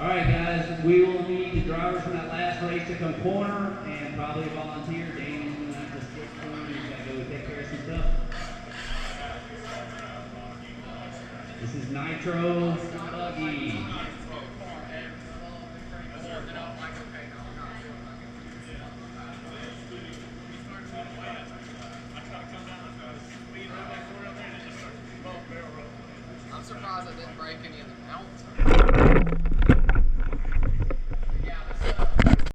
All right, guys, we will need the drivers from that last race to come corner and probably a volunteer. Daniel's going to have to skip corner. He's got to go take care of some stuff. This is Nitro Buggy. I'm surprised I didn't break any of the mounts.